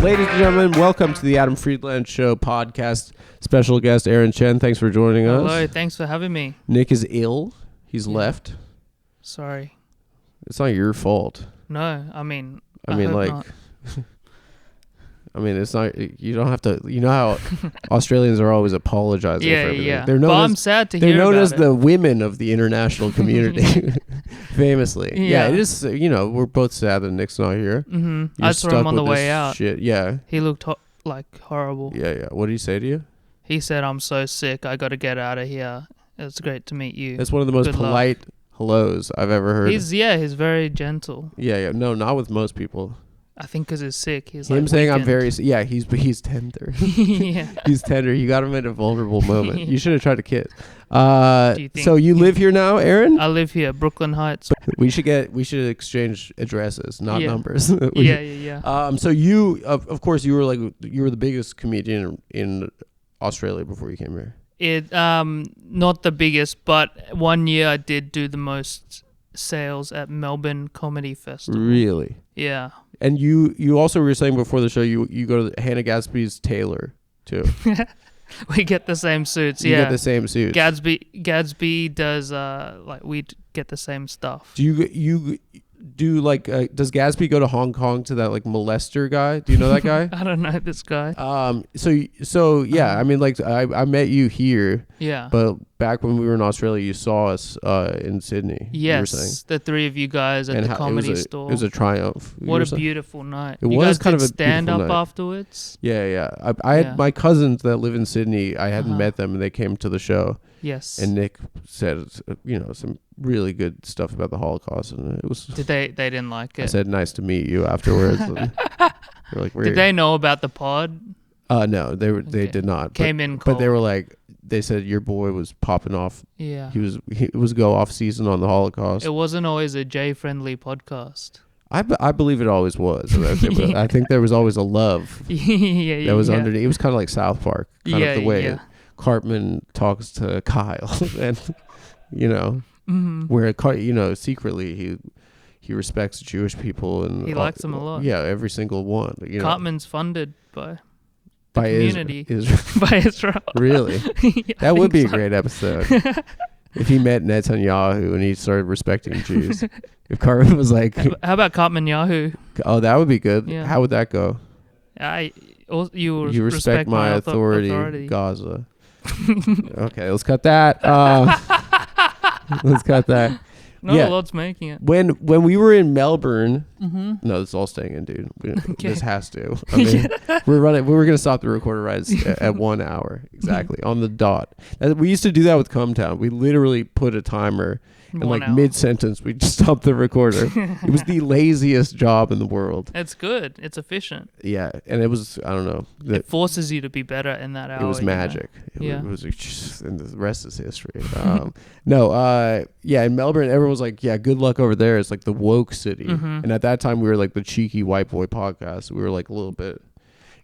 Ladies and gentlemen, welcome to the Adam Friedland Show podcast. Special guest Aaron Chen, thanks for joining us. Hello, thanks for having me. Nick is ill. He's left. Sorry. It's not your fault. No, I mean, it's not. You don't have to. You know how Australians are always apologizing for everything. Yeah. They're known I'm sad to hear They're known about as it. the women of the international community, famously. Yeah. It is. We're both sad that Nick's not here. Mm-hmm. I saw him on the way out. Shit. Yeah. He looked horrible. Yeah. What did he say to you? He said, "I'm so sick. I got to get out of here. It's great to meet you." That's one of the most Good polite hellos I've ever heard. He's very gentle. Yeah. No, not with most people. I think because he's sick. He's him saying weakened. I'm very. Yeah, he's tender. Yeah. He's tender. You got him at a vulnerable moment. You should have tried to kiss. think So you live here now, Aaron? I live here, Brooklyn Heights. We should exchange addresses, not numbers. Yeah. So you, of course, you were the biggest comedian in Australia before you came here. Not the biggest, but 1 year I did do the most sales at Melbourne Comedy Festival. Really? Yeah. And you also were saying before the show you go to Hannah Gadsby's tailor too. We get the same suits. You get the same suits. Gadsby does we get the same stuff. Do you do does Gadsby go to Hong Kong to that molester guy? Do you know that guy? I don't know this guy. So yeah, I mean I met you here. Yeah. But back when we were in Australia, you saw us in Sydney. Yes, you were saying. The three of you guys at the comedy store. It was a triumph. What a beautiful night. It you was guys kind of a stand up beautiful night. afterwards. Yeah. I had my cousins that live in Sydney. I hadn't met them, and they came to the show. Yes. And Nick said, some really good stuff about the Holocaust, and it was. Did they didn't like it? I said, "Nice to meet you." Afterwards, they're like, "Did they know about the pod?" No, they did not. Came in cold. But they were like, they said your boy was popping off. Yeah. It was go off season on the Holocaust. It wasn't always a J-friendly podcast. I believe it always was. But I think there was always a love. That was underneath. It was kind of like South Park, kind of the way Cartman talks to Kyle, and where secretly he respects Jewish people and he likes them a lot. Yeah, every single one. Cartman's funded by community, by Israel. Really? That would be a great episode. If he met Netanyahu and he started respecting Jews. If Cartman was like, how about Cartman Yahoo? Oh, that would be good. Yeah. How would that go? You respect my authority. Gaza. Okay, let's cut that. Let's cut that. Not a lot's making it. When we were in Melbourne, no, it's all staying in, dude. This has to. I mean, we were gonna stop the recorder rides at 1 hour exactly on the dot. We used to do that with Cumtown. We literally put a timer. And mid-sentence, we just stopped the recorder. It was the laziest job in the world. It's good. It's efficient. Yeah, and it was, I don't know. It forces you to be better in that hour. It was magic. It was and the rest is history. In Melbourne, everyone was like, yeah, good luck over there. It's like the woke city. Mm-hmm. And at that time, we were like the cheeky white boy podcast. We were like a little bit,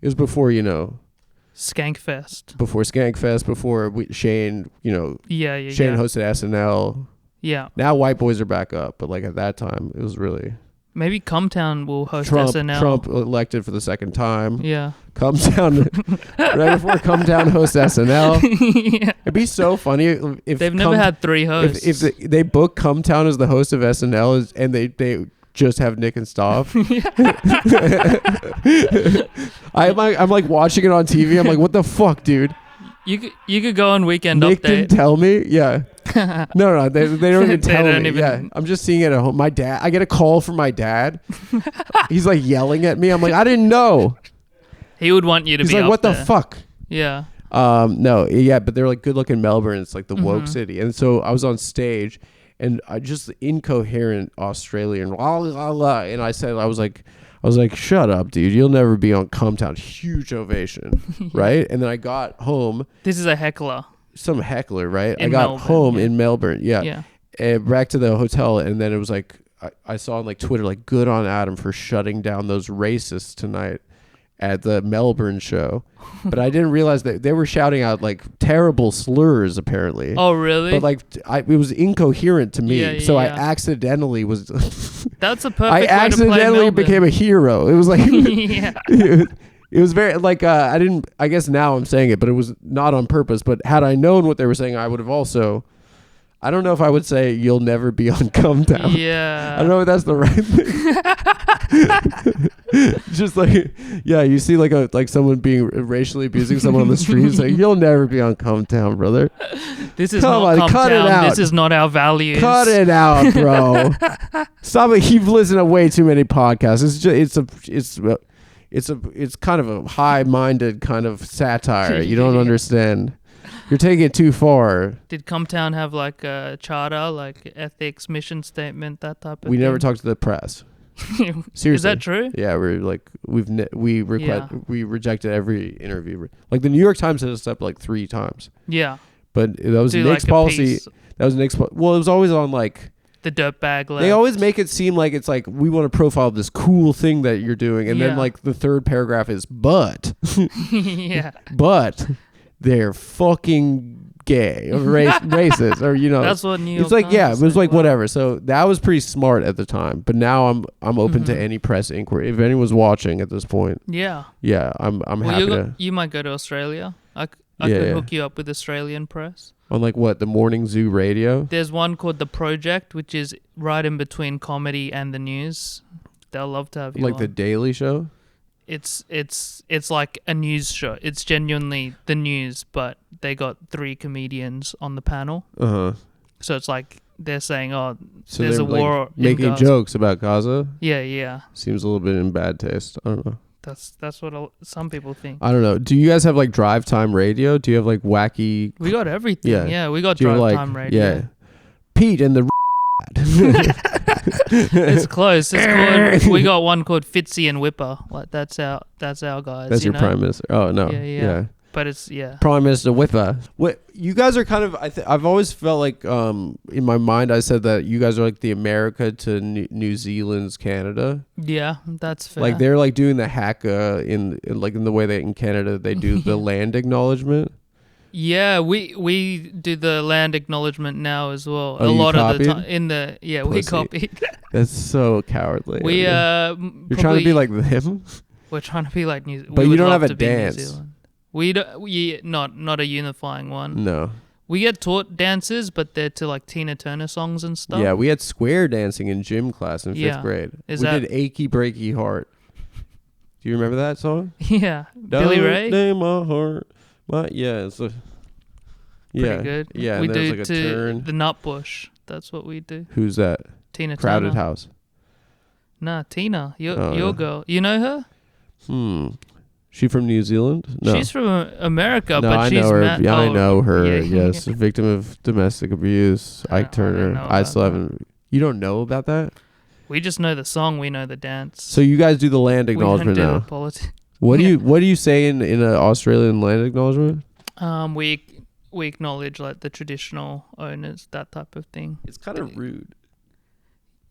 it was before, Skankfest. Before Skankfest, before Shane, Shane hosted SNL. Yeah. Now white boys are back up, but at that time, it was really... Maybe Cumtown will host SNL. Trump elected for the second time. Yeah. Cumtown, right before Cumtown hosts SNL. Yeah. It'd be so funny if... They've never had three hosts. If they book Cumtown as the host of SNL and they just have Nick and Stav. I'm like watching it on TV. I'm like, what the fuck, dude? You could go on Weekend Nick Update. didn't tell me. Yeah. No, they don't even tell me. Yeah, I'm just seeing it at home. My dad, I get a call from my dad. He's like yelling at me. I'm like, I didn't know. He would want you to be. He's like, what the fuck? Yeah. No, yeah, but they're like, good looking Melbourne. It's like the woke city, and so I was on stage, and I just incoherent Australian, and I was like, shut up, dude. You'll never be on Cumtown. Huge ovation, right? And then I got home. This is a heckler. Some heckler, right? In I got Melbourne, home in Melbourne, yeah. And back to the hotel, and then it was like, I saw on Twitter, good on Adam for shutting down those racists tonight. at the Melbourne show, but I didn't realize that they were shouting out like terrible slurs apparently. Oh, really? But like it was incoherent to me, Yeah, I yeah. accidentally was. That's a perfect I way to play accidentally Melbourne. became a hero. It was like Yeah. it was very like I didn't. I guess now I'm saying it, but it was not on purpose. But had I known what they were saying, I would have also. I don't know if I would say you'll never be on Come Down. Yeah. I don't know if that's the right thing. Just like, yeah, you see like someone being racially abusing someone on the street, saying you'll never be on Come Down, brother. This is Come not on, cut it Come out. Down. This is not our values. Cut it out, bro. Stop it. You've listened to way too many podcasts. It's kind of a high-minded kind of satire. You don't understand. You're taking it too far. Did Come Town have like a charter, like ethics, mission statement, that type of We thing? never talked to the press. Seriously. Is that true? Yeah, we're like we rejected every interview. Like the New York Times hit us up like 3 times. Yeah. But that was Do Nick's like a policy. piece. That was Nick's. Well, it was always on like The dirtbag left. they always make it seem like it's like we want to profile this cool thing that you're doing, and then Yeah. like the third paragraph is but Yeah. but they're fucking gay or racist or That's what New York it's like Times yeah, it was said. like Wow. whatever. So that was pretty smart at the time. But now I'm open to any press inquiry. If anyone's watching at this point, Yeah. yeah, I'm Well, happy to you might go to Australia. I Yeah, could yeah. hook you up with Australian press. on like what the Morning Zoo radio. There's one called The Project, which is right in between comedy and the news. They'll love to have you Like on. the Daily Show. It's like a news show. It's genuinely the news, but they got 3 comedians on the panel. Uh-huh. So it's like they're saying, "Oh, So there's a they're, like, war in making Gaza." jokes about Gaza. Yeah, yeah. Seems a little bit in bad taste. I don't know. That's what some people think. I don't know. Do you guys have like drive time radio? Do you have like wacky? We got everything. Yeah. Yeah, we got Do you have, drive like, time radio. Yeah. Pete and the. It's close. It's called. We got one called Fitzy and Whipper. Like that's our guys. That's you your know? prime minister. Oh no. Yeah. But it's Prime Minister Whipper. What you guys are kind of? I've always felt like in my mind I said that you guys are like the America to New Zealand's Canada. Yeah, that's fair. Like they're like doing the haka in the way that in Canada they do the land acknowledgement. Yeah, we do the land acknowledgement now as well. Oh, a you lot of the copied? time we Pussy. copied. That's so cowardly. We You're trying to be like them. We're trying to be like New Zealand. But you don't have a dance. We don't. Not a unifying one. No. We get taught dances, but they're to like Tina Turner songs and stuff. Yeah, we had square dancing in gym class in 5th grade. Is we that- did Achy Breaky Heart. Do you remember that song? Yeah. Billy Don't Ray. name my heart. Yeah, it's a Pretty good. Yeah, we and do there's like a to turn. the Nutbush. That's what we do. Who's that? Tina Crowded Turner. House. Nah, Tina, your Oh. girl. You know her? She from New Zealand? No. She's from America, no, but I she's know her. Yeah, I know her. yeah. Yes, victim of domestic abuse. I Ike don't Turner. know I about still that. haven't. You don't know about that? We just know the song. We know the dance. So you guys do the land we don't acknowledgement do the now. politics. What do you say in an Australian land acknowledgement? We acknowledge like the traditional owners, that type of thing. It's kind of rude.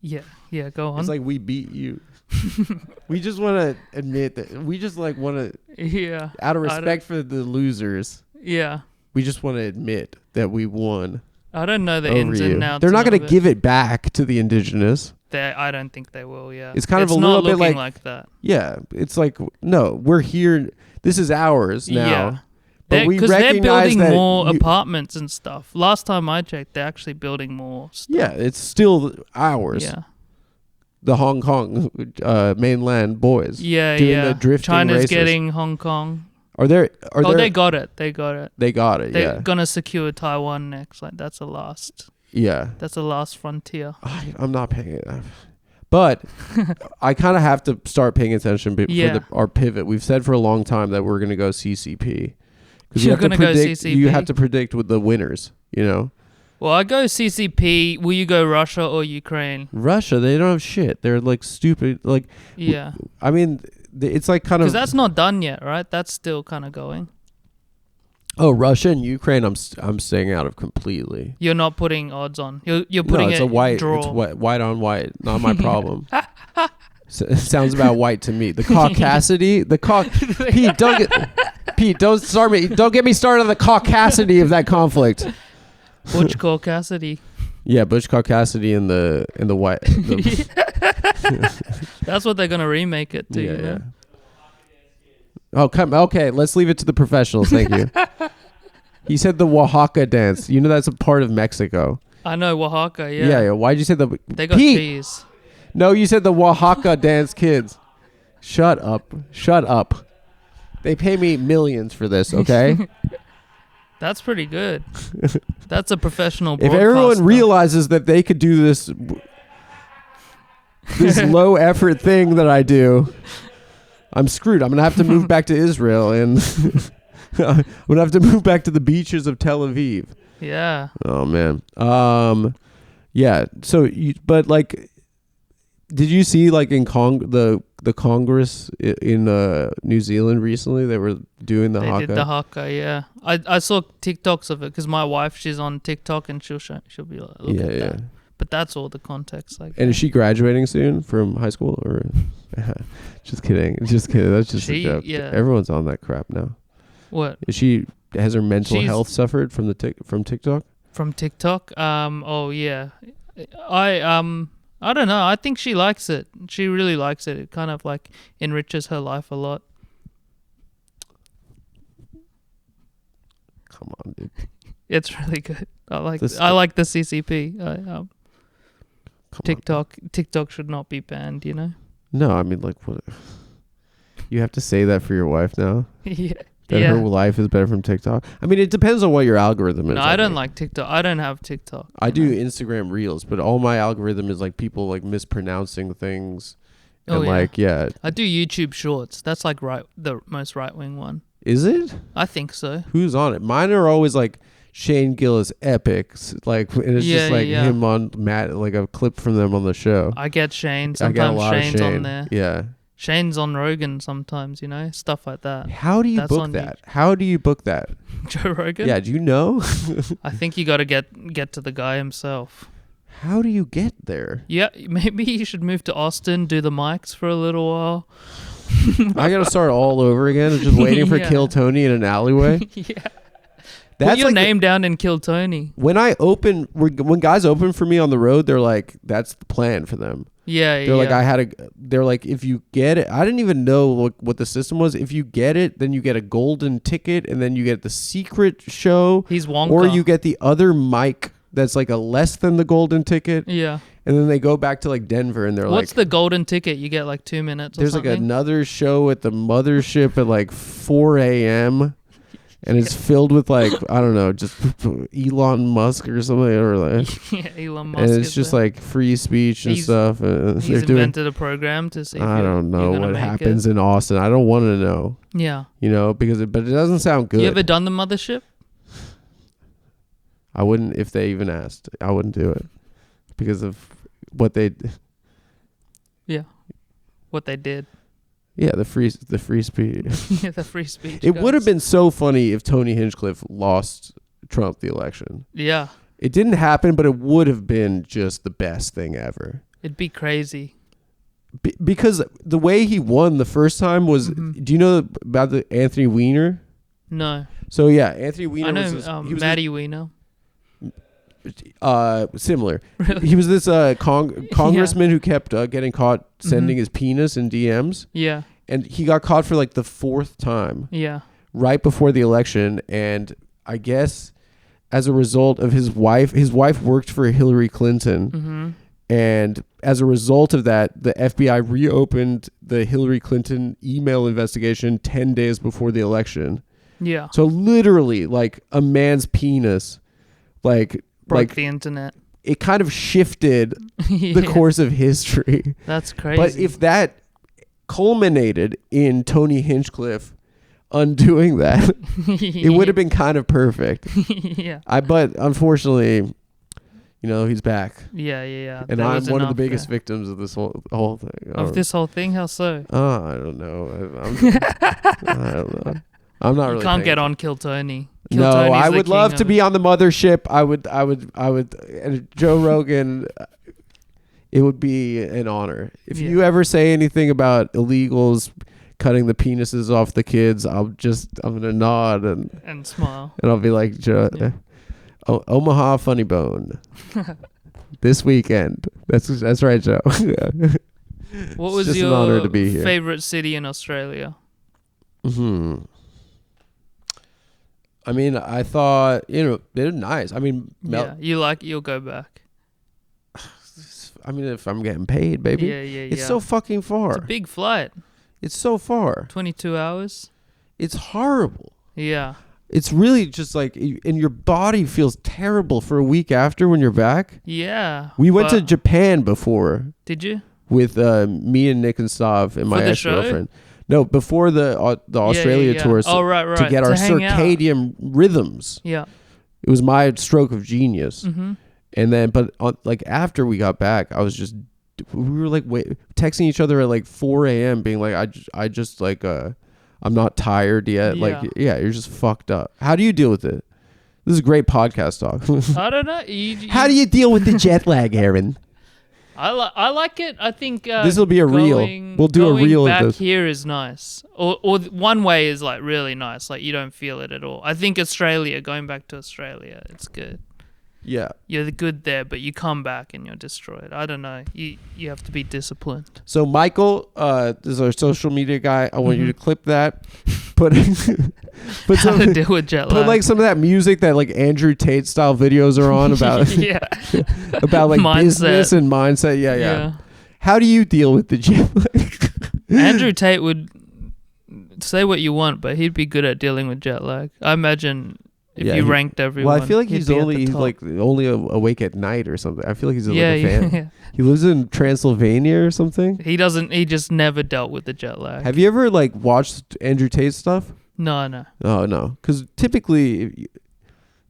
Yeah. Go on. It's like we beat you. We just want to admit that we just like want to, yeah. out of I don't- respect for the losers, Yeah. we just want to admit that we won I don't know the over ins you. and outs. They're not going of to give it back to the indigenous. I don't think they will. Yeah. It's kind of a not little bit looking like that. Yeah, it's like no, we're here. This is ours now. Yeah. But we Because they're recognize building that more you- apartments and stuff. Last time I checked, they're actually building more stuff. Yeah, it's still ours. Yeah. The Hong Kong mainland boys. Yeah, doing yeah. the drifting China's races. getting Hong Kong. Are there? They got it. They got it. They got it. They're Yeah. gonna secure Taiwan next. Like that's the last. Yeah. That's the last frontier. I'm not paying it. But I kind of have to start paying attention Yeah. for our pivot. We've said for a long time that we're going to go CCP. Because You're gonna go CCP? You have to predict with the winners, you know? Well, I go CCP. Will you go Russia or Ukraine? Russia, they don't have shit. They're like stupid. Like, Yeah. I mean, it's like kind of... Because that's not done yet, right? That's still kind of going. Oh, Russia and Ukraine, I'm staying out of completely. You're not putting odds on. You're putting no, it's it a white. draw. It's white on white. Not my problem. Sounds about white to me. The caucasity, Don't get me started on the caucasity of that conflict. Butch Cassidy. Yeah, Butch Cassidy and the white. That's what they're gonna remake it to. Yeah. Oh, okay. Let's leave it to the professionals. Thank you. He said the Oaxaca dance. You know that's a part of Mexico. I know Oaxaca. Yeah. Yeah. Why'd you say the? They got cheese. No, you said the Oaxaca dance kids. Shut up. They pay me millions for this. Okay. That's pretty good. That's a professional broadcaster. If everyone realizes that they could do this low effort thing that I do, I'm screwed. I'm going to have to move back to Israel and I'm going to have to move back to the beaches of Tel Aviv. Yeah. Oh man. Yeah. So but like, did you see like in the Congress in New Zealand recently? They were doing the haka. They did the haka, yeah. I saw TikToks of it because my wife, she's on TikTok and she'll be like, look at that. But that's all the context. Like. And is she graduating soon from high school or? Just kidding. That's just a joke. Yeah. Everyone's on that crap now. What? Has her mental health suffered from TikTok? From TikTok? Oh yeah. I don't know. I think she likes it. She really likes it. It kind of like enriches her life a lot. Come on, dude. It's really good. I like the CCP. TikTok should not be banned, you know? No, I mean like what? You have to say that for your wife now? Yeah. That her life is better from TikTok. I mean, it depends on what your algorithm is. No, I don't like TikTok. I don't have TikTok. I do Instagram Reels, but all my algorithm is like people like mispronouncing things. And I do YouTube Shorts. That's like the most right-wing one. Is it? I think so. Who's on it? Mine are always like Shane Gillis epics, like, and it's just like him on Matt, like a clip from them on the show. I get Shane. Sometimes Shane's on there. Yeah. Shane's on Rogan sometimes, you know, stuff like that. How do you book that? How do you book that? Joe Rogan? Yeah, do you know? I think you got to get to the guy himself. How do you get there? Yeah, maybe you should move to Austin, do the mics for a little while. I got to start all over again, just waiting for Kill Tony in an alleyway. Yeah. Put your name down and Kill Tony. When when guys open for me on the road, they're like, that's the plan for them. Yeah, they're like, they're like, if you get it, I didn't even know what the system was. If you get it, then you get a golden ticket, and then you get the secret show. He's Wonka. Or you get the other mic that's like a less than the golden ticket. Yeah. And then they go back to like Denver, and they're like, what's the golden ticket? You get like 2 minutes or there's something? Like another show at the mothership at like 4 a.m., and it's filled with like, I don't know, just Elon Musk or something, or like, yeah, Elon Musk. And it's just like free speech and stuff. And he's invented a program to see. I don't know what happens in Austin. I don't want to know. Yeah. You know, but it doesn't sound good. You ever done the mothership? I wouldn't, if they even asked. I wouldn't do it because of what they. Yeah. What they did. Yeah, the free speech. Yeah, the free speech. It would have been so funny if Tony Hinchcliffe lost Trump the election. Yeah. It didn't happen, but it would have been just the best thing ever. It'd be crazy. Because the way he won the first time was, do you know about the Anthony Weiner? No. So yeah, Anthony Weiner. I know Matty Weiner. Similar. Really? He was this congressman who kept getting caught sending his penis in DMs. Yeah. And he got caught for like the 4th time. Yeah. Right before the election, and I guess as a result of his wife worked for Hillary Clinton, and as a result of that, the FBI reopened the Hillary Clinton email investigation 10 days before the election. Yeah. So literally, like a man's penis, like broke the internet. It kind of shifted the course of history. That's crazy. But if that culminated in Tony Hinchcliffe undoing that, it would have been kind of perfect. Yeah. But unfortunately, you know, he's back. Yeah. And I'm one of the biggest victims of this whole thing. Of this whole thing? How so? I don't know. I don't know. I'm not really. You can't get on Kill Tony. No, I would love to be on the mothership. I would. And Joe Rogan. It would be an honor. If you ever say anything about illegals cutting the penises off the kids, I'm gonna nod and smile, and I'll be like, Omaha Funny Bone this weekend. That's right, Joe. What was just your an honor to be here. favorite city in Australia? I mean, I thought, they're nice. I mean, you'll go back. I mean, if I'm getting paid, baby. Yeah. It's so fucking far. It's a big flight. It's so far. 22 hours. It's horrible. Yeah. It's really just like, and your body feels terrible for a week after when you're back. Yeah. We went to Japan before. Did you? With me and Nick and Stav and my ex-girlfriend. No, before the Australia tour. Oh, right. To get our circadian rhythms. Yeah. It was my stroke of genius. Mm-hmm. And then, after we got back, we were like texting each other at like 4 a.m. being like, I just like, I'm not tired yet. Yeah. Like, you're just fucked up. How do you deal with it? This is great podcast talk. I don't know. How do you deal with the jet lag, Aaron? I like it. I think this will be a reel. We'll do a reel back of this. Here is nice, or one way is like really nice. Like you don't feel it at all. I think going back to Australia, it's good. Yeah. You're good there, but you come back and you're destroyed. I don't know. You have to be disciplined. So Michael, this is our social media guy. I want you to clip that. Put how to deal with jet lag. Put like some of that music that like Andrew Tate style videos are on about about like mindset. Business and mindset. Yeah. How do you deal with the jet lag? Andrew Tate would say what you want, but he'd be good at dealing with jet lag. I imagine. If you ranked everyone. Well, I feel like he's only awake at night or something. I feel like he's like a fan. Yeah. He lives in Transylvania or something. He just never dealt with the jet lag. Have you ever like watched Andrew Tate stuff? No. Oh no, because typically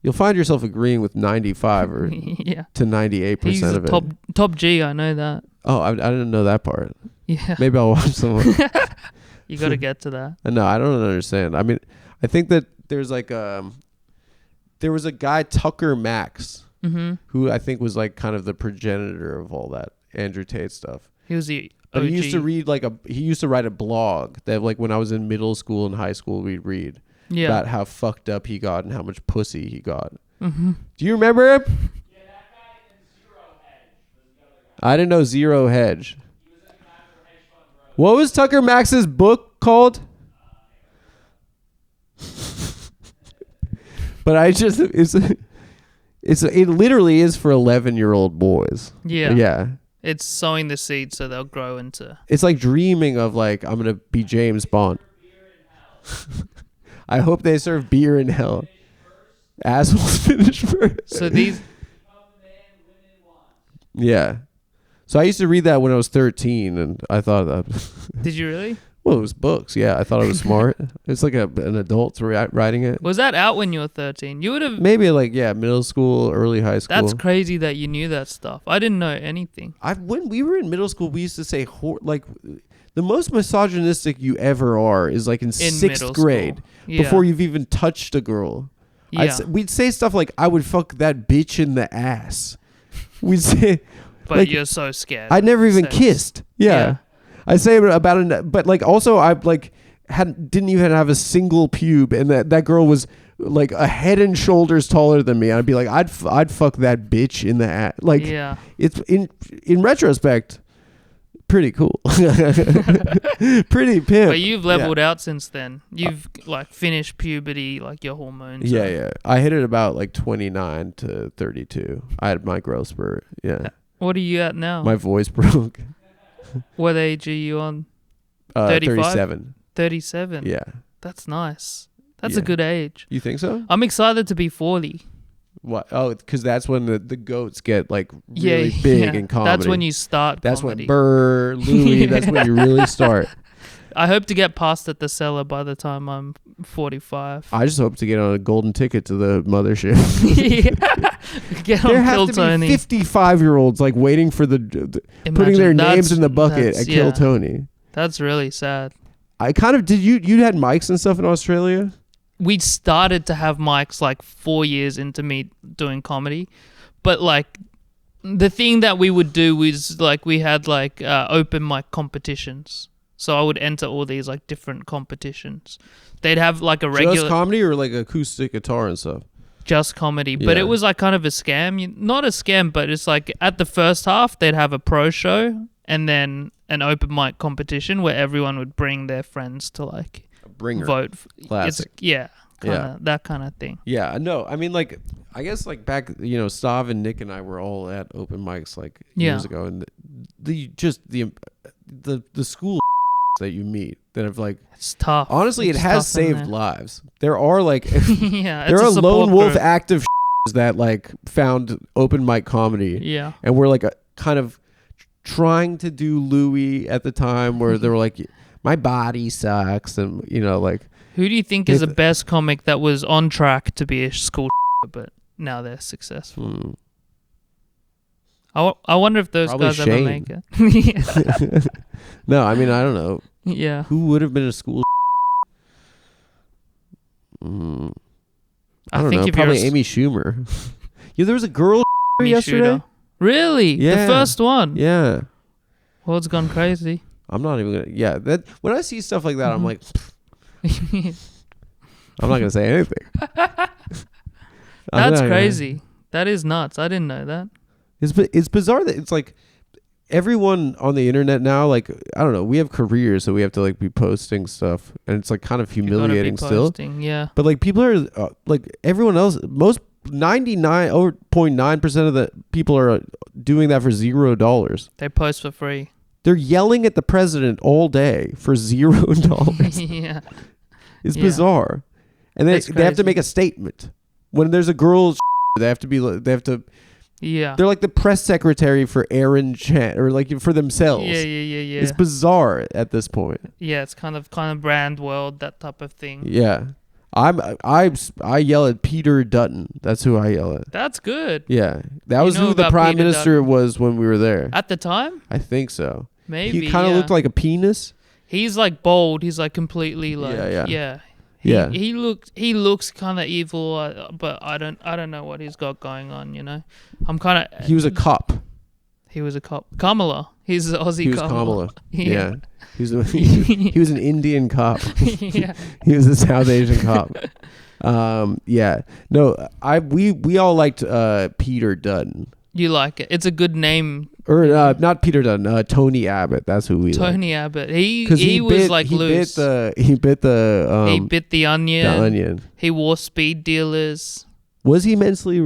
you'll find yourself agreeing with 95 or to 98% of it. Top G. I know that. Oh, I didn't know that part. Yeah. Maybe I'll watch some more. You got to get to that. No, I don't understand. I mean, I think that there's like there was a guy, Tucker Max, who I think was like kind of the progenitor of all that Andrew Tate stuff. He was the OG. But he used to read he used to write a blog that like when I was in middle school and high school we'd read about how fucked up he got and how much pussy he got. Mm-hmm. Do you remember him? Yeah, that guy in Zero Hedge was the other guy. I didn't know Zero Hedge. He was in the Master Hedge Fund Road. What was Tucker Max's book called? But it literally is for 11-year-old boys. Yeah. It's sowing the seeds so they'll grow into. It's like dreaming of like, I'm going to be James Bond. I hope they serve beer in hell. Assholes finish first. So these. Yeah. So I used to read that when I was 13 and I thought that. Did you really? Well, it was books. Yeah, I thought it was smart. It's like an adult writing it. Was that out when you were 13? You would have maybe middle school, early high school. That's crazy that you knew that stuff. I didn't know anything. When we were in middle school, we used to say like the most misogynistic you ever are is like in sixth grade before you've even touched a girl. Yeah. We'd say stuff like, "I would fuck that bitch in the ass." We'd say, but like, you're so scared. I never even kissed. Yeah. I say about it, but like also I like didn't even have a single pube, and that girl was like a head and shoulders taller than me. I'd be like, I'd fuck that bitch in the ass. Like, it's in retrospect, pretty cool, pretty pimp. But you've leveled out since then. You've like finished puberty, like your hormones. Yeah. I hit it about like 29 to 32. I had my growth spurt. Yeah. What are you at now? My voice broke. What age are you on? 37. 37? Yeah. That's nice. That's a good age. You think so? I'm excited to be 40. What? Oh, because that's when the goats get like really big in comedy. That's when you start That's comedy. when Burr, Louis, that's when you really start. I hope to get past at the cellar by the time I'm 45. I just hope to get on a golden ticket to the mothership. Get on there have Kill to Tony. be 55-year-olds like waiting for putting their names in the bucket at Kill Tony. That's really sad. I kind of did. You had mics and stuff in Australia? We started to have mics like 4 years into me doing comedy, but like the thing that we would do was like we had like open mic competitions. So I would enter all these like different competitions. They'd have like a regular Just comedy or like acoustic guitar and stuff? just comedy, but Yeah. it was like kind of a scam. Not a scam, but it's like at the first half they'd have a pro show and then an open mic competition where everyone would bring their friends to like A bringer. vote. Classic. That kind of thing. Yeah, no, I mean, like, I guess, like, back, Stav and Nick and I were all at open mics, like, years ago, and the school that you meet that have, like, It's tough. honestly, It's it has tough in saved there. lives. There are, like, Yeah, there it's are a support lone wolf group. active that, like, found open mic comedy, Yeah. and were, like, kind of trying to do Louis at the time, where they were like, my body sucks, and, like, Who do you think is the best comic that was on track to be a school but now they're successful? I wonder if those Probably guys ever Shane. make it. No, I mean, I don't know. Yeah. Who would have been a school? I don't think know. if Probably you're Amy Schumer. Yeah, there was a girl Amy yesterday. Shooter. Really? Yeah. The first one? Yeah, World's gone crazy. I'm not even gonna. Yeah, that when I see stuff like that, I'm like, I'm not gonna say anything. That's crazy. That is nuts. I didn't know that. It's bizarre that it's like everyone on the internet now. Like, I don't know. We have careers, so we have to like be posting stuff, and it's like kind of You gotta be humiliating still. posting, yeah. But like people are like everyone else. Most 99.9% of the people are doing that for $0. They post for free. They're yelling at the president all day for $0. Yeah. It's Yeah. bizarre. And they That's have to crazy. make a statement. When there's a girl, they have to, Yeah. they're like the press secretary for Aaron Chen, or like for themselves. Yeah. It's bizarre at this point. Yeah, it's kind of brand world, that type of thing. Yeah. I yell at Peter Dutton. That's who I yell at. That's good. Yeah. That You was know who the about prime Peter minister Dutton? was when we were there. At the time? I think so. Maybe. He kind of looked like a penis. He's like bold. He's like completely like Yeah. He looks kind of evil, but I don't know what he's got going on. I'm kind of. He was a cop. He was a cop. Kamala. He's the Aussie. He was Kamala. Kamala. Yeah. He was an Indian cop. Yeah. He was a South Asian cop. Yeah. No, we all liked Peter Dutton. You like it? It's a good name. Or not Peter Dutton, Tony Abbott. That's who we liked. Tony Abbott. He was like loose. He bit the He bit the onion. the onion. He wore speed dealers. Was he mentally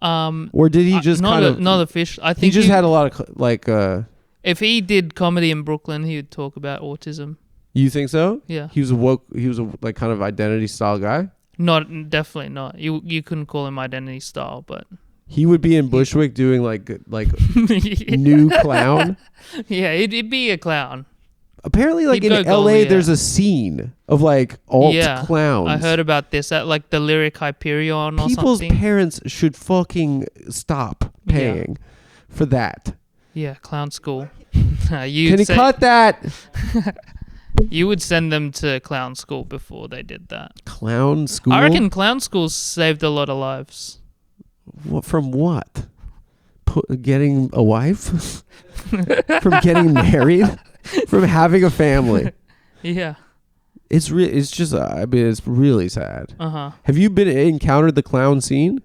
or did he just not official? I think he just had a lot of like if he did comedy in Brooklyn, he would talk about autism. you think so? Yeah. He was a like kind of identity style guy? Definitely not. You couldn't call him identity style, but He would be in Bushwick doing like new clown. Yeah, he'd be a clown. Apparently, like He'd in go LA, goalie, yeah. there's a scene of like alt clowns. I heard about this at like the Lyric Hyperion or People's something. parents should fucking stop paying for that. Yeah, clown school. Can you cut that? You would send them to clown school before they did that. Clown school? I reckon clown schools saved a lot of lives. From what? Getting a wife? From getting married? From having a family? Yeah. It's just I mean it's really sad. Uh-huh. Have you encountered the clown scene?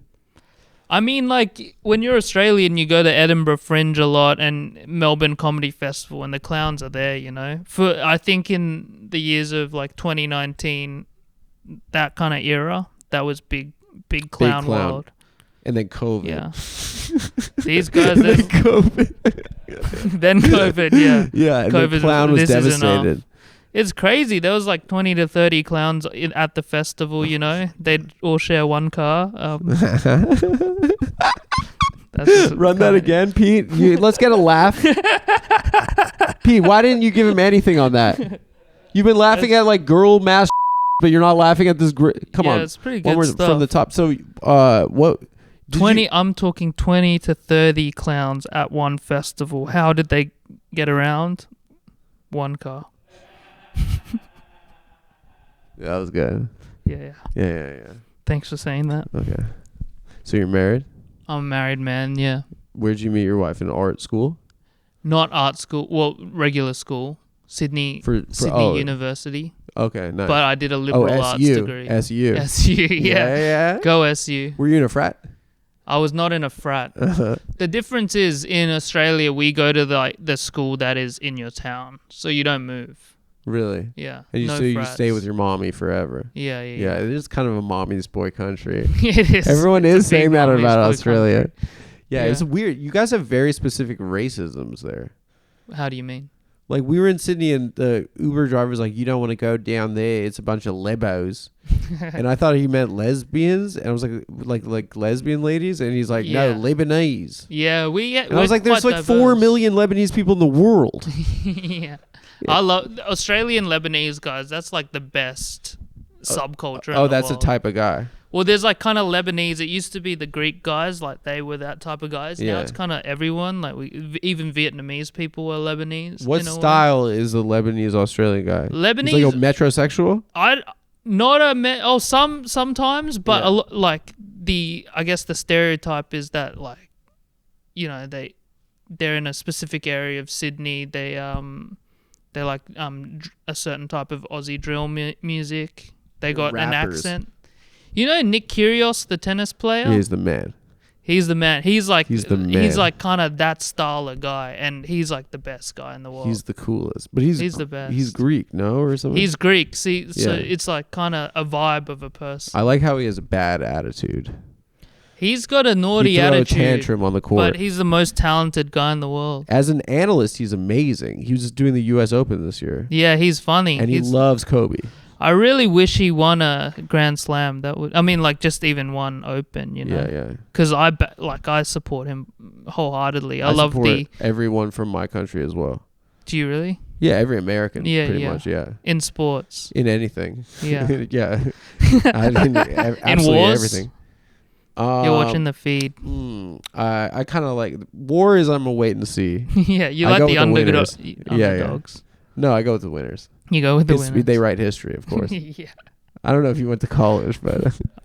I mean, like, when you're Australian, you go to Edinburgh Fringe a lot and Melbourne Comedy Festival, and the clowns are there, I think in the years of, like, 2019, that kind of era, that was big clown world. And then COVID. Yeah. These guys... then COVID. Then COVID, yeah. Yeah, and COVID, the clown was this is devastated. It's crazy. There was like 20 to 30 clowns at the festival, They'd all share one car. Run that again, Pete. Let's get a laugh. Pete, why didn't you give him anything on that? You've been laughing at like girl mass, but you're not laughing at this. Come on, it's pretty good stuff. From the top. So, what? 20. I'm talking 20 to 30 clowns at one festival. How did they get around? One car. That was good. Yeah. Yeah. Thanks for saying that. Okay. So you're married? I'm a married man. Yeah. Where'd you meet your wife? In art school? Not art school. Well, regular school. Sydney University. Okay, nice. But I did a liberal arts degree. SU. SU, yeah. Yeah. Go SU. Were you in a frat? I was not in a frat. The difference is in Australia, we go to the school that is in your town. So you don't move. Really? Yeah. And you stay with your mommy forever. Yeah. Yeah, it is kind of a mommy's boy country. It is. Everyone is saying that about Australia. Country. Yeah, it's weird. You guys have very specific racisms there. How do you mean? Like, we were in Sydney and the Uber driver's like, you don't want to go down there. It's a bunch of lebos. And I thought he meant lesbians. And I was like lesbian ladies. And he's like, no, Lebanese. Yeah, and I was like, there's like 4 million Lebanese people in the world. Yeah. I love Australian Lebanese guys. That's like the best subculture. Oh, that's a type of guy. Well, there's like kind of Lebanese. It used to be the Greek guys, like they were that type of guys. Now it's kind of everyone. Like even Vietnamese people were Lebanese. What style is a Lebanese Australian guy? Lebanese, he's like a metrosexual. Sometimes, but I guess the stereotype is that like, you know, they're in a specific area of Sydney. They like a certain type of Aussie drill music. They got Rappers. an accent. You know Nick Kyrgios, the tennis player? He's the man. He's the man. He's the man. He's like kind of that style of guy, and he's like the best guy in the world. He's the coolest. But he's the best. He's Greek, no? Or something? He's Greek. See, so it's like kind of a vibe of a person. I like how he has a bad attitude. He's got a naughty attitude. A tantrum on the court. But he's the most talented guy in the world. As an analyst, he's amazing. He was just doing the U.S. Open this year. Yeah, he's funny. And he loves Kobe. I really wish he won a Grand Slam. Like just even one Open, you know. Yeah. Because I support him wholeheartedly. I love everyone from my country as well. Do you really? Yeah, every American. Pretty much. Yeah. In sports. In anything. Yeah. Yeah. Absolutely in wars? Everything. You're watching the feed. I kind of like war. I'm a wait and see. Yeah, you like the underdogs. Yeah. No, I go with the winners. You go with the winners. They write history, of course. Yeah. I don't know if you went to college, but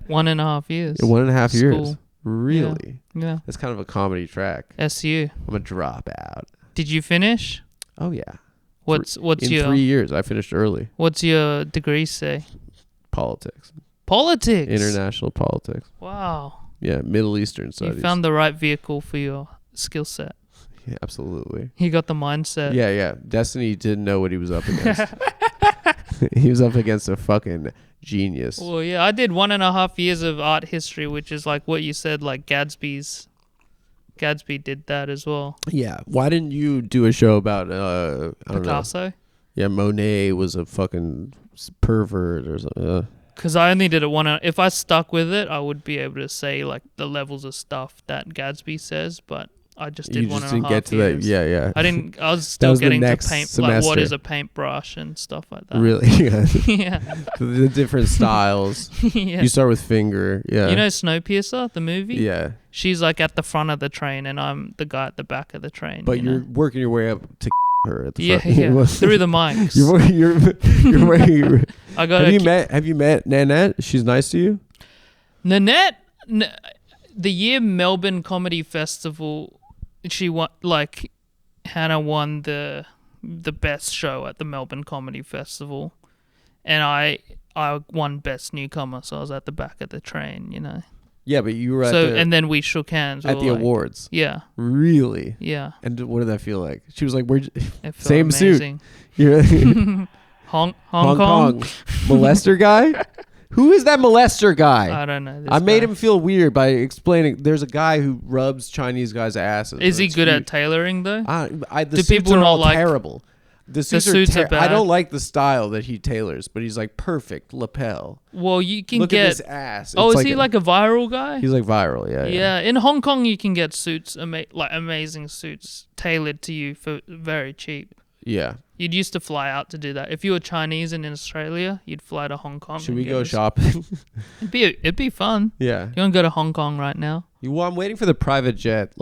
1.5 years. 1.5 years. Really? Yeah. That's kind of a comedy track. SU. I'm a dropout. Did you finish? Oh yeah. What's in 3 years? I finished early. What's your degree say? Politics. Politics. International politics. Wow. Yeah, Middle Eastern studies. You found the right vehicle for your skill set. Yeah, absolutely. He got the mindset. Yeah. Destiny didn't know what he was up against. He was up against a fucking genius. Well, yeah, I did 1.5 years of art history, which is like what you said, like Gatsby did that as well. Yeah. Why didn't you do a show about Picasso? Yeah, Monet was a fucking pervert or something. Because I only did it if I stuck with it, I would be able to say like the levels of stuff that Gatsby says, but I just did 1.5 years. You just didn't get to that. Yeah. I was still getting to paint, semester. like what is a paintbrush and stuff like that. Really? Yeah. The different styles. Yeah. You start with finger. Yeah. You know Snowpiercer, the movie? Yeah. She's like at the front of the train and I'm the guy at the back of the train. But you're working your way up to her at the front. Yeah. Through the mics. You're working. Have you met Nanette? She's nice to you? Nanette, the year Melbourne Comedy Festival, she won, like Hannah won the best show at the Melbourne Comedy Festival, and I won best newcomer, so I was at the back of the train, you know. Yeah, but you were and then we shook hands at the awards. Yeah. Really? Yeah. And what did that feel like? She was like, same amazing. Suit. You're Hong Kong molester guy. Who is that molester guy? I don't know. I made him feel weird by explaining. There's a guy who rubs Chinese guys' asses. Is he good at tailoring though? The suits are all terrible. The suits are bad. I don't like the style that he tailors, but he's like perfect lapel. Well, you can look get at his ass. Oh, is he like a viral guy? He's like viral, yeah. Yeah, in Hong Kong you can get suits, like amazing suits tailored to you for very cheap. Yeah. You'd used to fly out to do that. If you were Chinese and in Australia, you'd fly to Hong Kong. Should we go shopping? It'd be fun. Yeah. You want to go to Hong Kong right now? Well, I'm waiting for the private jet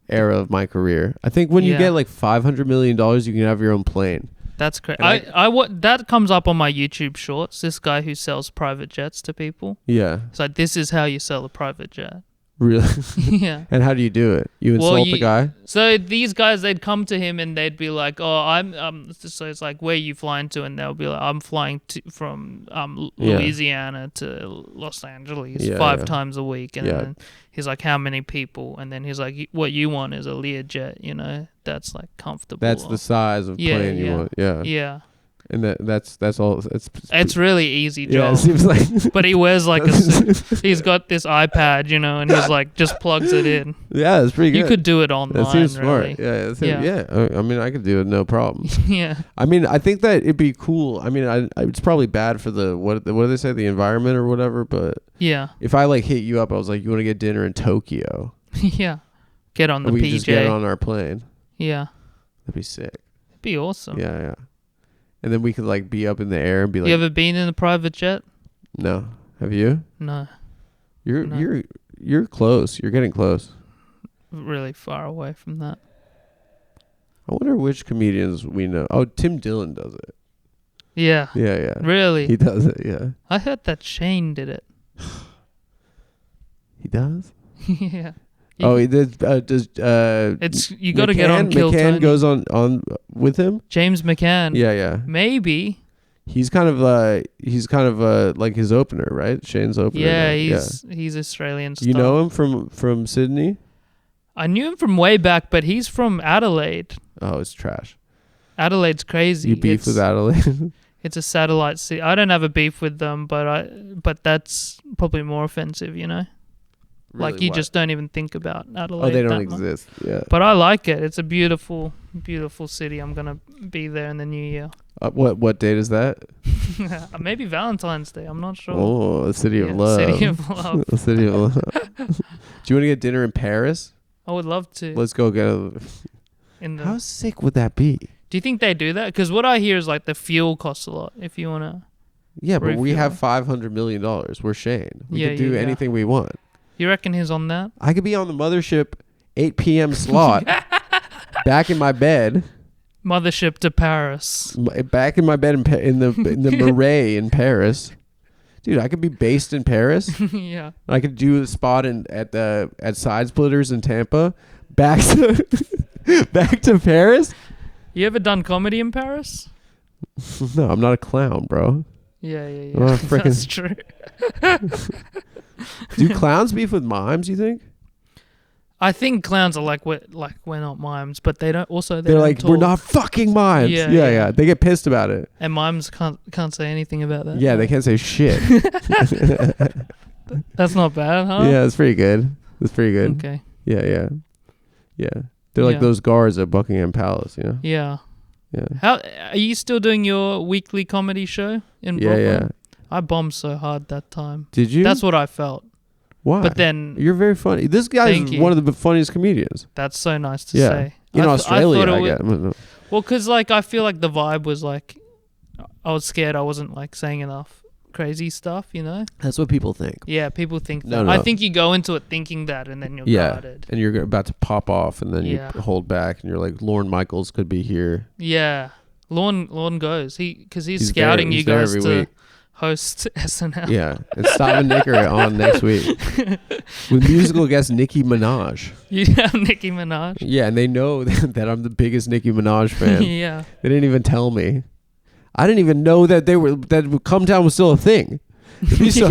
era of my career. I think when you get like $500 million, you can have your own plane. That's great. That comes up on my YouTube shorts. This guy who sells private jets to people. Yeah. It's like, this is how you sell a private jet. Really? Yeah. And how do you do it? You insult the guy? So these guys, they'd come to him and they'd be like, "Oh, I'm." So it's like, "Where are you flying to?" And they'll be like, "I'm flying from Louisiana to Los Angeles 5 times a week." And then he's like, "How many people?" And then he's like, "What you want is a Learjet, you know? That's like comfortable." That's the size of plane you want. Yeah. Yeah. And that's all. It's really easy job. Yeah, it seems like. But he wears like he's got this iPad, you know, and he's like just plugs it in. Yeah, it's pretty good. You could do it online. That seems smart. Really. Yeah. I mean, I could do it, no problem. Yeah. I mean, I think that it'd be cool. I mean, it's probably bad for what do they say, the environment or whatever. But yeah, if I like hit you up, I was like, you want to get dinner in Tokyo? Yeah. Get on the we PJ. Just get on our plane. Yeah. That'd be sick. It'd be awesome. Yeah. And then we could like be up in the air and be like. You ever been in a private jet? No. Have you? No. You're close. You're getting close. Really far away from that. I wonder which comedians we know. Oh, Tim Dillon does it. Yeah. Yeah. Really? He does it. Yeah. I heard that Shane did it. He does? Yeah. He does. It's you got to get on Kill McCann Tony. goes on with him. James McCann. Yeah. Maybe. He's kind of like his opener, right? Shane's opener. Yeah, he's Australian. You know him from Sydney? I knew him from way back, but he's from Adelaide. Oh, it's trash. Adelaide's crazy. You beef with Adelaide? It's a satellite city. I don't have a beef with them, but that's probably more offensive, you know? Really, like you just don't even think about Adelaide. Oh, they don't exist. Yeah. But I like it. It's a beautiful, beautiful city. I'm gonna be there in the new year. What date is that? Maybe Valentine's Day. I'm not sure. Oh, the city of love. City of love. The city of love. Do you want to get dinner in Paris? I would love to. Let's go get How sick would that be? Do you think they do that? Because what I hear is like the fuel costs a lot. If you wanna. Yeah, but we have $500 million. We're Shane. We can do anything we want. You reckon he's on that? I could be on the mothership 8 p.m. slot, back in my bed. Mothership to Paris. Back in my bed in the Marais in Paris. Dude, I could be based in Paris. Yeah. I could do a spot at Side Splitters in Tampa. Back to Paris. You ever done comedy in Paris? No, I'm not a clown, bro. Yeah. I'm not a That's true. Do clowns beef with mimes, you think? I think clowns are like we're not mimes, but they don't. Also, they're like talk. We're not fucking mimes. Yeah. They get pissed about it. And mimes can't say anything about that. Yeah, they can't say shit. That's not bad, huh? Yeah, it's pretty good. Okay. Yeah. They're like those guards at Buckingham Palace, you know? Yeah. Yeah. How are you still doing your weekly comedy show in Brooklyn? Yeah. I bombed so hard that time. Did you? That's what I felt. Why? But then you're very funny. This guy is one of the funniest comedians. That's so nice to say. In Australia, I guess. Well, because like I feel like the vibe was like I was scared I wasn't like saying enough crazy stuff, you know? That's what people think. Yeah, people think that. No. I think you go into it thinking that, and then you're guarded. And you're about to pop off, and then you hold back, and you're like, Lorne Michaels could be here. Yeah, Lorne goes because he's scouting you guys to host SNL. Yeah, and Stop and Nick are on next week with musical guest Nicki Minaj. You have Nicki Minaj. Yeah, and they know that I'm the biggest Nicki Minaj fan. Yeah, they didn't even tell me. I didn't even know that Come Down was still a thing. It'd be so,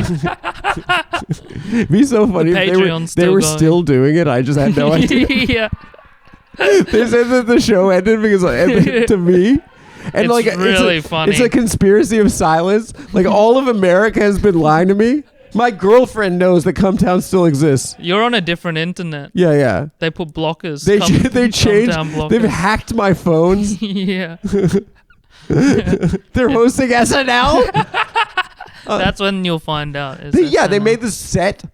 be so funny if they were still doing it. I just had no idea. Yeah. They said that the show ended because to me. And it's really funny. It's a conspiracy of silence. Like all of America has been lying to me. My girlfriend knows that Come Town still exists. You're on a different internet. Yeah. They put blockers. They changed. They've hacked my phones. Yeah. They're hosting SNL. That's when you'll find out. They made the set.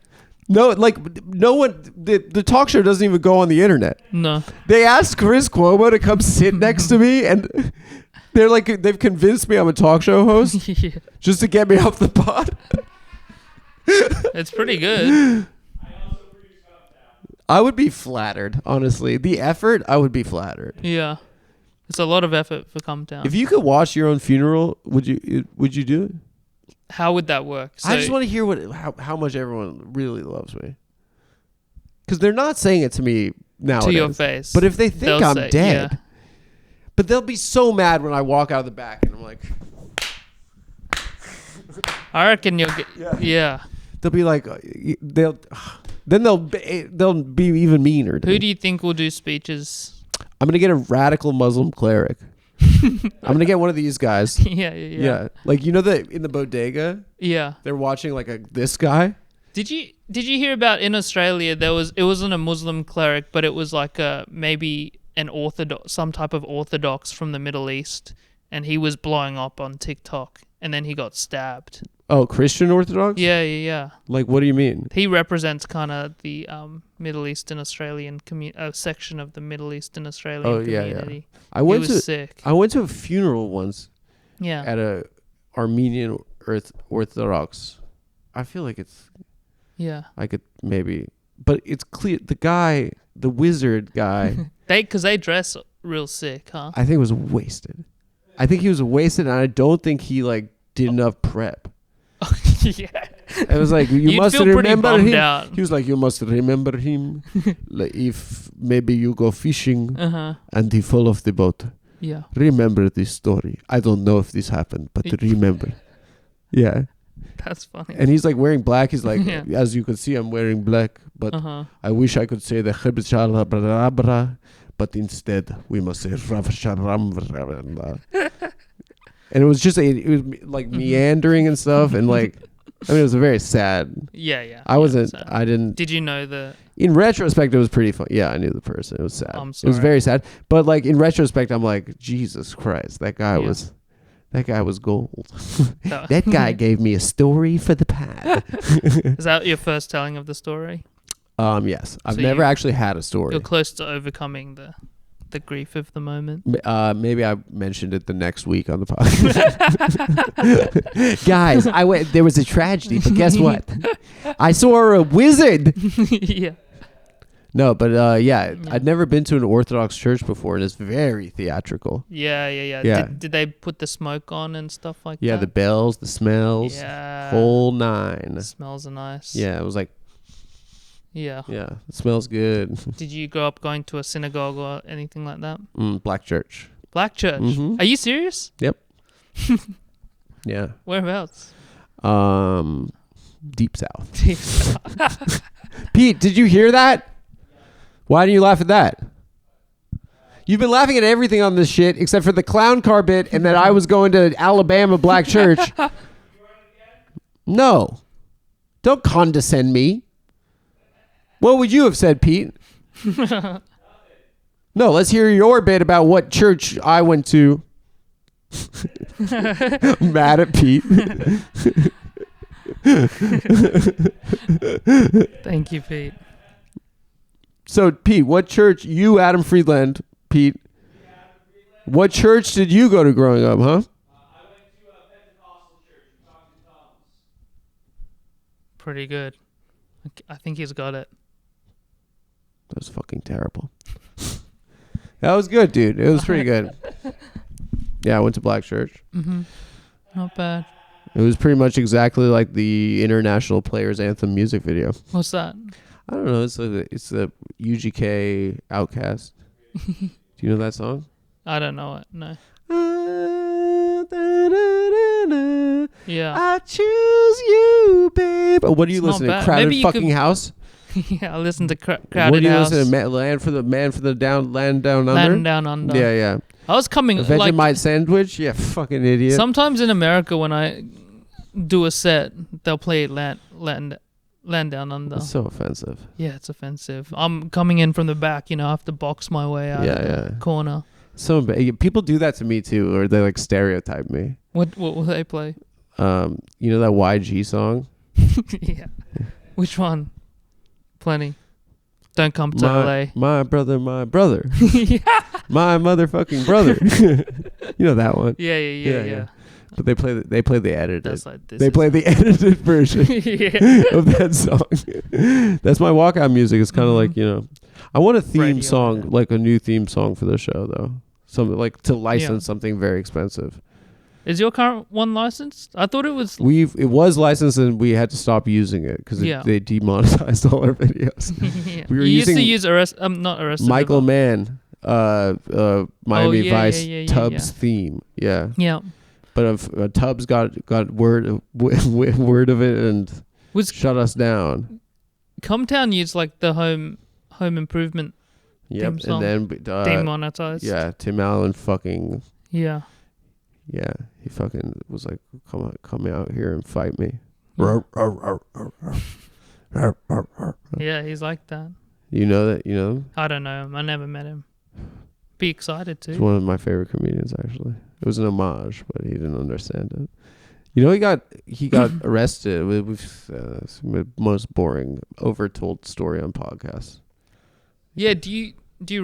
No one. The talk show doesn't even go on the internet. No. They asked Chris Cuomo to come sit next to me, and they're like, they've convinced me I'm a talk show host just to get me off the pot. It's pretty good. I would be flattered, honestly. The effort, I would be flattered. Yeah. It's a lot of effort for Come Down. If you could watch your own funeral, would you do it? How would that work? I just want to hear how much everyone really loves me. because they're not saying it to me nowadays. To your face. But if they think They'll I'm say- dead, yeah. but they'll be so mad when I walk out of the back and I'm like, I reckon you'll get. Yeah. they'll be like, they'll be even meaner. To Who me. do you think will do speeches? I'm gonna get a radical Muslim cleric. I'm gonna get one of these guys. Yeah. Like you know that in the bodega, Yeah. they're watching like this guy. Did you hear about in Australia it wasn't a Muslim cleric, but it was like maybe an orthodox, some type of orthodox from the Middle East, and he was blowing up on TikTok, and then he got stabbed. Oh, Christian Orthodox? Yeah. Like, what do you mean? He represents kind of the Middle Eastern Australian section of the Middle Eastern Australian community. I went he was sick. I went to a funeral once. Yeah. At a Armenian Orthodox. I feel like it's. Yeah. I could maybe, but it's clear the wizard guy. Because they dress real sick, huh? I think was wasted. I think he was wasted, and I don't think he like did enough prep. Yeah. It was like you You'd must feel pretty remember bummed him. out. He was like, you must remember him. Like, if maybe you go fishing and he fall off the boat. Yeah. Remember this story. I don't know if this happened, but remember. Yeah. That's funny. And he's like wearing black. He's like, Yeah. as you can see, I'm wearing black. But I wish I could say the Hebshalabra, but instead we must say Ravsharam. And it was just it was like meandering and stuff, and like I mean it was a very sad. Yeah. I wasn't. So. I didn't. Did you know the? In retrospect, it was pretty fun. Yeah, I knew the person. It was sad. I'm It was sorry. very sad. But like in retrospect, I'm like, Jesus Christ, that guy was gold. That guy gave me a story for the pad. Is that your first telling of the story? Yes. I've So never actually had a story. You're close to overcoming the grief of the moment. Maybe I mentioned it the next week on the podcast. Guys, there was a tragedy, but guess what? I saw a wizard. Yeah. No, but I'd never been to an Orthodox church before, and it's very theatrical. Yeah. Yeah. Did they put the smoke on and stuff like that? Yeah, the bells, the smells, Yeah. whole nine. The smells are nice. Yeah, it was like, Yeah. yeah, it smells good. Did you grow up going to a synagogue or anything like that? Black church. Black church. Mhm. Are you serious? Yep. Yeah. Whereabouts? Deep South. Pete, did you hear that? Why do you laugh at that? You've been laughing at everything on this shit except for the clown car bit and that I was going to Alabama Black Church. No. Don't condescend me. What would you have said, Pete? No, let's hear your bit about what church I went to. I'm mad at Pete. Thank you, Pete. So, Pete, what church, you, Adam Friedland, Pete, what church did you go to growing up, huh? I went to a Pentecostal church. We talked in tongues. Pretty good. I think he's got it. That was fucking terrible. That was good, dude. It was pretty good. Yeah, I went to Black Church. Mm-hmm. Not bad. It was pretty much exactly like the International Players Anthem music video. What's that? I don't know. It's the UGK Outcast. Do you know that song? I don't know it. No. Yeah. I choose you, babe. What do you It's not listen to? bad. Crowded Maybe you Fucking could- House? Yeah, I listen to What Crowded do you House. listen to? Land for the down under? Land Down Under. Yeah. I was coming like Vegemite sandwich? Yeah, fucking idiot. sometimes in America when I do a set, they'll play Land Down Under. That's so offensive. Yeah, it's offensive. I'm coming in from the back, I have to box my way out of the corner. So people do that to me too, or they like stereotype me. What will they play? You know that YG song? Yeah. Which one? Plenty. Don't come to LA. My brother, Yeah. my motherfucking brother. You know that one. Yeah. But they play the edited. That's like this. They play the edited version Yeah. of that song. That's my walkout music. It's kind of like, I want a theme Radio, song, yeah. like a new theme song for the show though. Something like to license something very expensive. Is your current one licensed? I thought it was. It was licensed and we had to stop using it because they demonetized all our videos. Yeah. We were you used using to use not Arrested Michael Development. Mann, Miami Vice Tubbs yeah. theme. Yeah. Yeah. But Tubbs got word of it and shut us down. Comtown used like the home improvement. Yep, theme song. and then Demonetized. Yeah, Tim Allen fucking. Yeah. Yeah, he fucking was like, come out here and fight me. Yeah, he's like that. You know that? You know? I don't know him. I never met him. Be excited to. He's one of my favorite comedians, actually. It was an homage, but he didn't understand it. You know, he got arrested with the most boring, overtold story on podcasts. Yeah, do you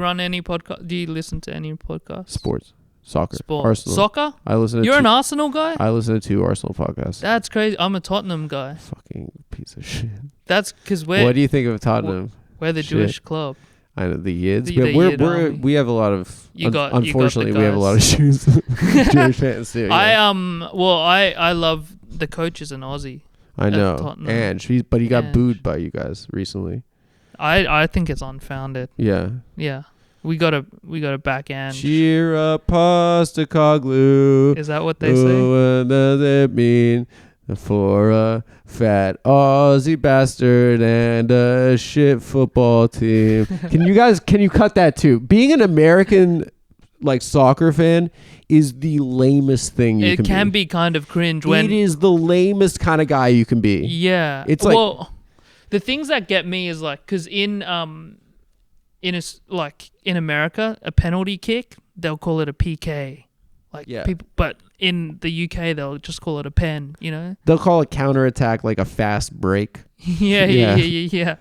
run any podcast? Do you listen to any podcasts? Sports. Soccer. Arsenal. Soccer? I listen. You're an Arsenal guy? I listen to 2 Arsenal podcasts. That's crazy. I'm a Tottenham guy. Fucking piece of shit. That's because we're... What do you think of Tottenham? We're the Jewish club. I know the Yids, The but we have a lot of... unfortunately, we have a lot of Jewish fans too. Yeah. I love the coach is an Aussie. I know. And he got booed by you guys recently. I think it's unfounded. Yeah. Yeah. We gotta back Ange. Cheer up, Postacoglu. Is that what they say? What does it mean for a fat Aussie bastard and a shit football team? Can you cut that too? Being an American soccer fan is the lamest thing you can be. It can be kind of cringe when it is the lamest kind of guy you can be. Yeah. It's the things that get me is because in America, a penalty kick, they'll call it a PK. But in the UK, they'll just call it a pen, you know? They'll call a counterattack like a fast break. Yeah.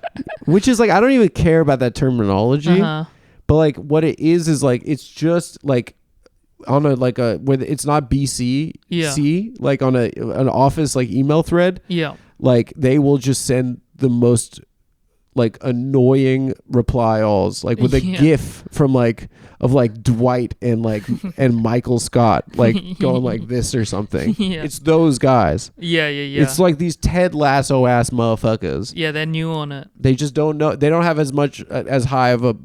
Which is I don't even care about that terminology. But what it is it's just on where it's not BC, on an office email thread. Yeah. They will just send the most annoying reply alls with a gif from of Dwight and and Michael Scott going like this or something. Yeah. It's those guys. Yeah. It's these Ted Lasso ass motherfuckers. Yeah, they're new on it. They just don't know. They don't have as high of a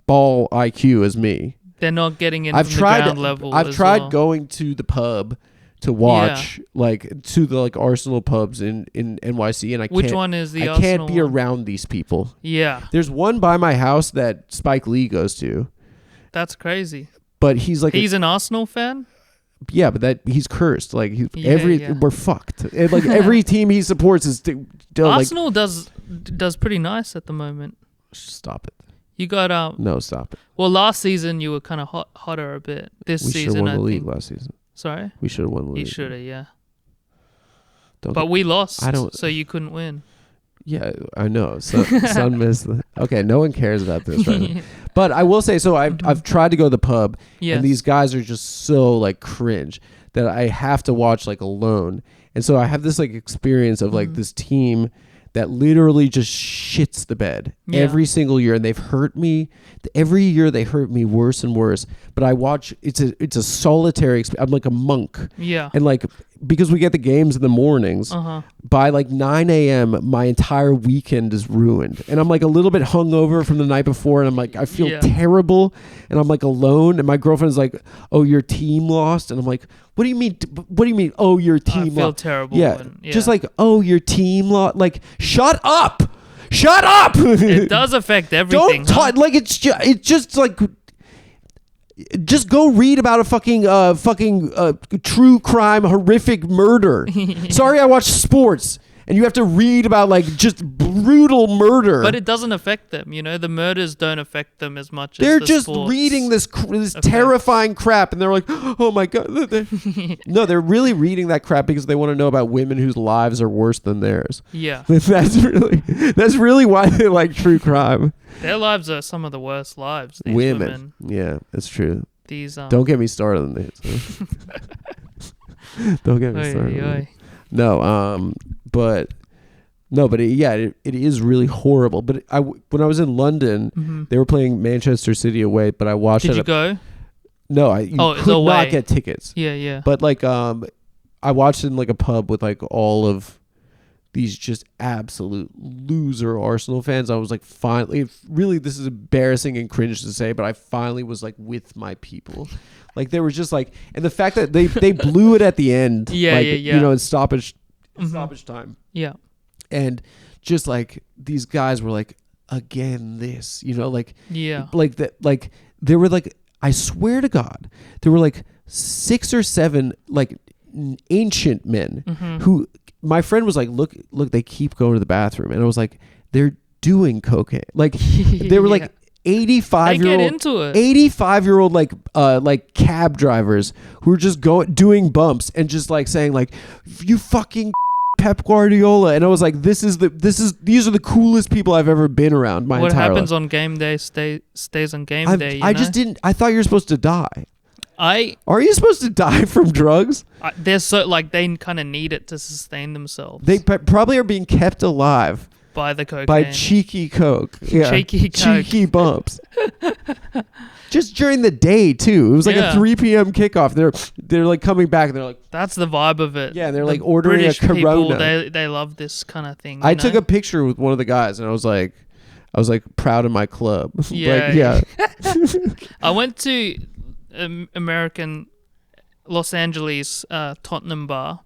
ball IQ as me. They're not getting in from the ground level. I've tried going to the pub to watch to the Arsenal pubs in NYC, and Which one is the I Arsenal can't be one? around these people. Yeah. There's one by my house that Spike Lee goes to. That's crazy. But he's he's an Arsenal fan? Yeah, but he's cursed. We're fucked. And every team he supports is Arsenal does pretty nice at the moment. Stop it. You got No, stop it. Well, last season you were kind of hotter a bit. This we season won I the league think. last season. Sorry? We should have won the league. You should have, yeah. But we lost, so you couldn't win. Yeah, I know. Son missed. Okay, no one cares about this right now. But I will say, so I've tried to go to the pub, and these guys are just so cringe that I have to watch alone. And so I have this experience of this team that literally just shits the bed every single year, and they've hurt me. Every year they hurt me worse and worse. But I watch. It's a solitary. I'm like a monk. Yeah. And because we get the games in the mornings, by 9 a.m. my entire weekend is ruined, and I'm a little bit hungover from the night before, and I'm I feel terrible, and I'm alone, and my girlfriend's oh, your team lost, and I'm what do you mean? What do you mean? Oh, your team lost. I feel terrible. Yeah, just oh, your team lost. Shut up. Shut up. It does affect everything. Don't talk. It's just just go read about a fucking true crime horrific murder. Sorry, I watch sports, and you have to read about just brutal murder. But it doesn't affect them. The murders don't affect them as much. They're as just reading this terrifying crap, and they're oh my god. No, they're really reading that crap because they want to know about women whose lives are worse than theirs. Yeah, that's really why they like true crime. Their lives are some of the worst lives. These women. Yeah, that's true. These don't get me started on this. Don't get me started. No, but it is really horrible. But when I was in London, they were playing Manchester City away. But I watched. Did you go? No, you could no not way. get tickets. Yeah. But like I watched it in like a pub with like all of these just absolute loser Arsenal fans. I was like, finally, really, this is embarrassing and cringe to say, but I finally was like with my people. Like they were just like, and the fact that they blew it at the end, Yeah. you know, in stoppage time, Yeah. and just like these guys were like, again, this, you know, like that, like there were like, I swear to God, there were like 6 or 7 like ancient men who. My friend was like, look, they keep going to the bathroom. And I was like, they're doing cocaine. Like they were like 85-year-old like cab drivers who were just doing bumps and just like saying like, you fucking Pep Guardiola. And I was like, these are the coolest people I've ever been around my entire life. What happens on game day stays on game day. I thought you were supposed to die. Are you supposed to die from drugs? They're so like they kind of need it to sustain themselves. They probably are being kept alive by the cocaine. By cheeky coke. Yeah. Cheeky bumps. Just during the day too. It was like a 3 p.m. kickoff. They're like coming back and they're like, that's the vibe of it. Yeah, they're like ordering British a Corona. People, they love this kind of thing. I took a picture with one of the guys and I was like proud of my club. Yeah. I went to American Los Angeles Tottenham bar,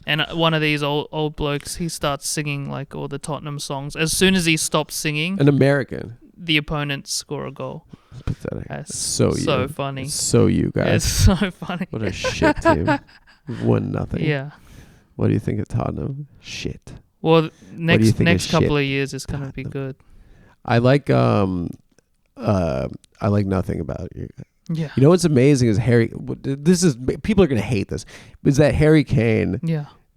and one of these old blokes, he starts singing like all the Tottenham songs. As soon as he stops singing, an American, the opponents score a goal. Pathetic. That's so funny. It's so you guys. It's so funny. What a shit team. 1-0. Yeah. What do you think of Tottenham? Shit. Well, next couple of years is gonna be good. I like nothing about you. Yeah. You know what's amazing is people are going to hate this, is that Harry Kane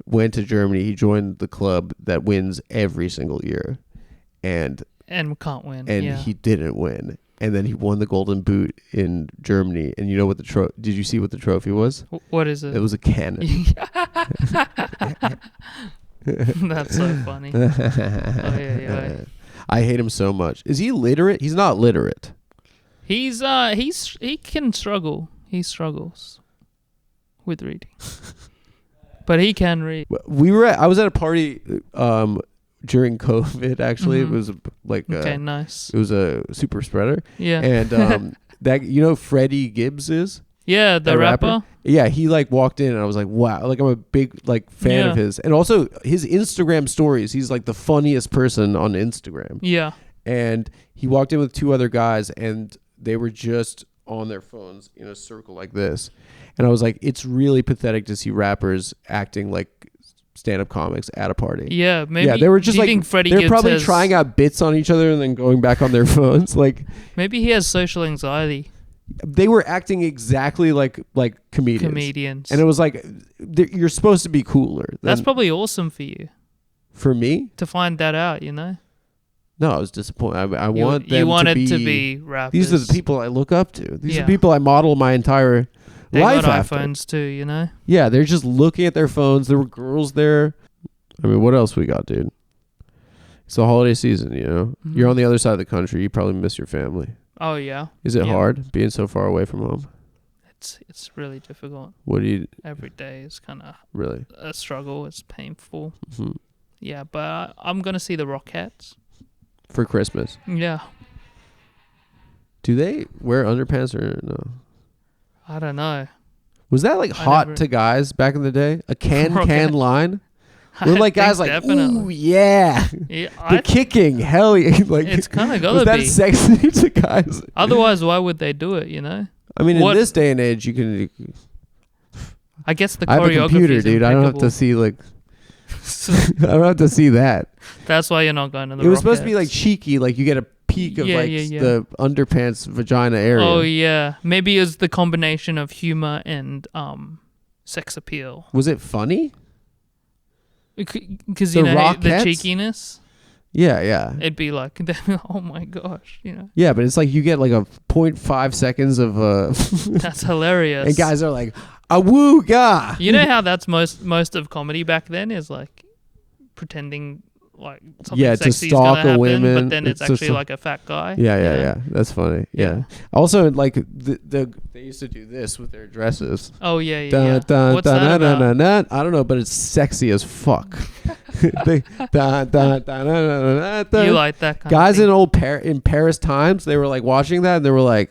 went to Germany. He joined the club that wins every single year. And can't win. And he didn't win. And then he won the Golden Boot in Germany. And you know what did you see what the trophy was? What is it? It was a cannon. That's so funny. Yeah. I hate him so much. Is he literate? He's not literate. He can struggle. He struggles with reading, but he can read. I was at a party during COVID. Actually, it was like nice. It was a super spreader. Yeah, and that Freddie Gibbs is. Yeah, the rapper. Yeah, he like walked in and I was like, wow, like I'm a big like fan of his, and also his Instagram stories. He's like the funniest person on Instagram. Yeah, and he walked in with 2 other guys and they were just on their phones in a circle like this. And I was like, it's really pathetic to see rappers acting like stand-up comics at a party. Yeah, maybe. Yeah, they were just like, they're probably trying out bits on each other and then going back on their phones. Like, maybe he has social anxiety. They were acting exactly like comedians. And it was like, you're supposed to be cooler. That's probably awesome for you. For me? To find that out, you know? No, I was disappointed. I want them to be rappers. These are the people I look up to. These are the people I model my entire life after. They got iPhones too, you know? Yeah, they're just looking at their phones. There were girls there. I mean, what else we got, dude? It's the holiday season, you know? Mm-hmm. You're on the other side of the country. You probably miss your family. Oh, yeah. Is it hard being so far away from home? It's really difficult. Every day is kind of really a struggle. It's painful. Mm-hmm. Yeah, but I'm going to see the Rockettes. For Christmas. Yeah. Do they wear underpants or no? I don't know. Was that like hot to guys back in the day? A can line? Were like guys like, definitely. Ooh, yeah. The kicking, hell yeah. Like, it's kind of gotta be. Was that sexy to guys? Otherwise, why would they do it, you know? I mean, in this day and age, you can... I guess the choreography. I have a computer, dude. I don't have to see like... I don't have to see that. That's why you're not going to the It was supposed to be like cheeky, like you get a peek of the underpants vagina area. Oh yeah, maybe it's the combination of humor and sex appeal. Was it funny? Because the cheekiness. Yeah. It'd be like, oh my gosh, you know. Yeah, but it's like you get like a 0.5 seconds of That's hilarious. And guys are like, a woo ga. You know how that's most of comedy back then is like pretending like something Yeah, to sexy is stalk gonna a happen, woman, but then it's it's just actually a- like a fat guy. Yeah. That's funny. Yeah. Also, like they used to do this with their dresses. Oh yeah. Dun, dun, What's dun, that dun, about? dun, dun. I don't know, but it's sexy as fuck. They, dun, dun, dun, dun, dun, dun, dun. You like that kind Guys of in thing? in Paris Times, they were like watching that and they were like,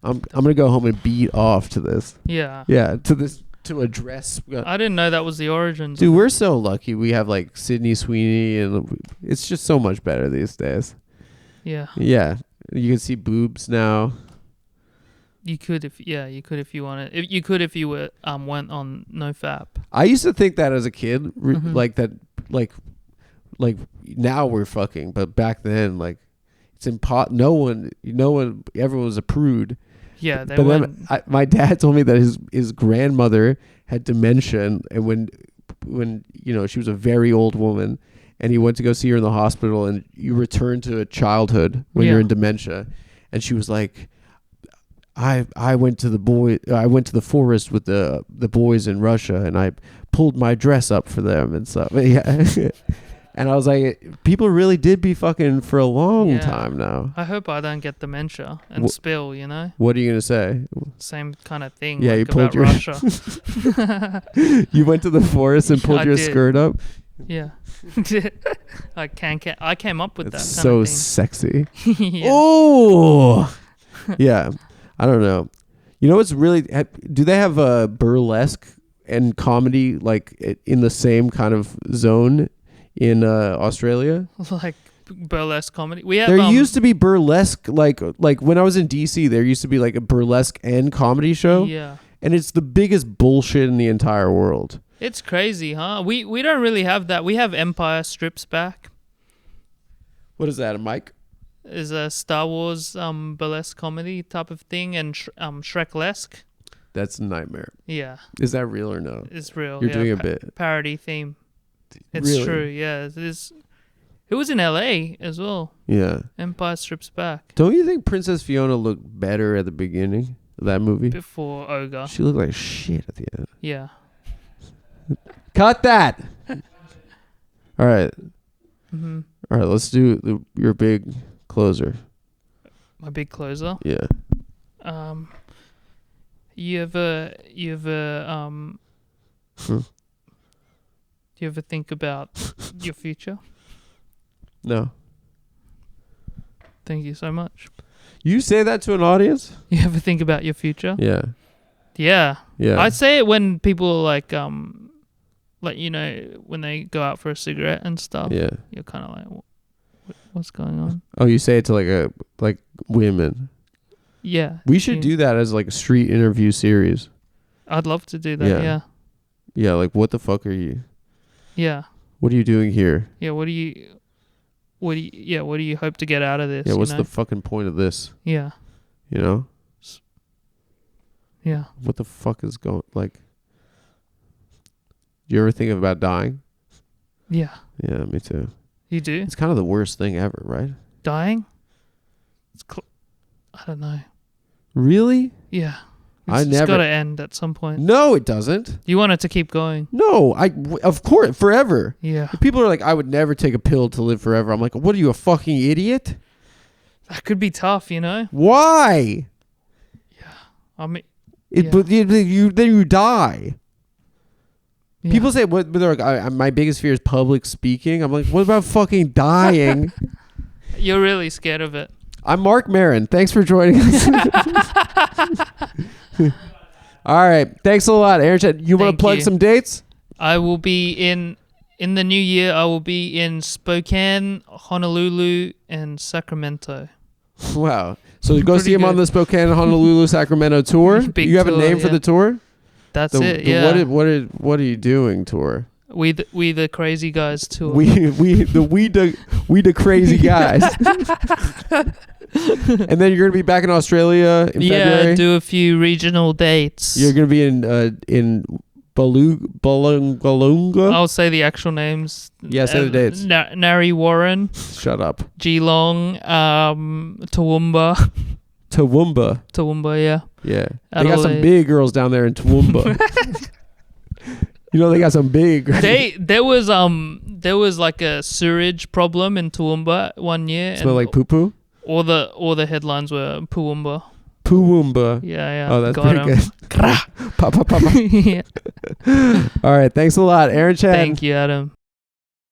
I'm gonna go home and beat off to this. Yeah. Yeah, to a dress. I didn't know that was the origins. Dude, of it. we're so lucky. We have like Sydney Sweeney, and it's just so much better these days. Yeah. Yeah, you can see boobs now. You could if you wanted. If you could if you were went on NoFap. I used to think that as a kid, Mhm. like that, like now we're fucking, but back then, like it's no one, everyone was a prude. Yeah, they But went. then my dad told me that his grandmother had dementia, and when she was a very old woman, and he went to go see her in the hospital, and you return to a childhood when you're Yeah. in dementia, and she was like, I went to the forest with the boys in Russia, and I pulled my dress up for them and stuff. Yeah. And I was like, people really did be fucking for a long Yeah. time now. I hope I don't get dementia and spill. What are you gonna say? Same kind of thing. Yeah, like you pulled about your- Russia. You went to the forest and pulled I your did. skirt up. Yeah. I came up with It's that so kind sexy. of thing. Yeah. Oh, yeah. I don't know. You know what's really? Do they have a burlesque and comedy like in the same kind of zone in Australia? Like burlesque comedy. We have There used to be burlesque, like when I was in DC, there used to be like a burlesque and comedy show, Yeah. and it's the biggest bullshit in the entire world. It's crazy, huh? We don't really have that. We have Empire Strips Back. What is that, a mic? Is a Star Wars burlesque comedy type of thing, and Shreklesque. That's a nightmare. Yeah, Is that real or no? it's real. You're yeah, doing a bit. parody theme. It's Really? true. Yeah, it is. It was in LA as well. Yeah. Empire Strips Back Don't you think Princess Fiona looked better at the beginning of that movie? before Ogre. She looked like shit at the end. Yeah. Cut that. All right. Hmm. All right. Let's do your big closer. My big closer. Yeah. You ever Hmm. do you ever think about your future? No. Thank you so much. You say that to an audience? You ever think about your future? Yeah. Yeah. Yeah. I say it when people like when they go out for a cigarette and stuff. Yeah. You're kind of like, what's going on? Oh, you say it to like women. Yeah. We should do that as like a street interview series. I'd love to do that. Yeah. Yeah. Yeah. Like, what the fuck are you? Yeah. What are you doing here? Yeah. What do you hope to get out of this? Yeah. What's you the know? fucking point of this? Yeah. You know? Yeah. What the fuck is going like? Do you ever think about dying? Yeah. Yeah, me too. You do? It's kind of the worst thing ever, right? Dying? I don't know. Really? Yeah. I It's never- got to end at some point. No, it doesn't. You want it to keep going. No, of course, forever. Yeah. People are like, I would never take a pill to live forever. I'm like, what are you, a fucking idiot? That could be tough, you know? Why? I mean, But then you die. yeah. People say, but they're like, my biggest fear is public speaking. I'm like, what about fucking dying? You're really scared of it. I'm Mark Marin. Thanks for joining us. All right. Thanks a lot, Aaron. You want to Thank plug you. some dates? I will be in the new year. I will be in Spokane, Honolulu, and Sacramento. Wow. So go Pretty see him on good. the Spokane, Honolulu, Sacramento tour. Big You have a tour, name for yeah. the tour? That's The it. Yeah. What are you doing tour? We the crazy guys tour. We the crazy guys. And then you're gonna be back in Australia in February. do a few regional dates. You're gonna be in Balunga. I'll say the actual names. Yeah, say the dates. Nari Warren, Shut up. Geelong, Toowoomba. Toowoomba. Yeah. Yeah, they got some Adelaide. big girls down there in Toowoomba. You know they got some big. There there was like a sewage problem in Toowoomba one year. Smell like poo poo. All the headlines were Toowoomba. Poowoomba. Yeah. Oh, that's got pretty 'em. good. Pa, pa, pa, pa. Yeah. All right. Thanks a lot, Aaron Chen. Thank you, Adam.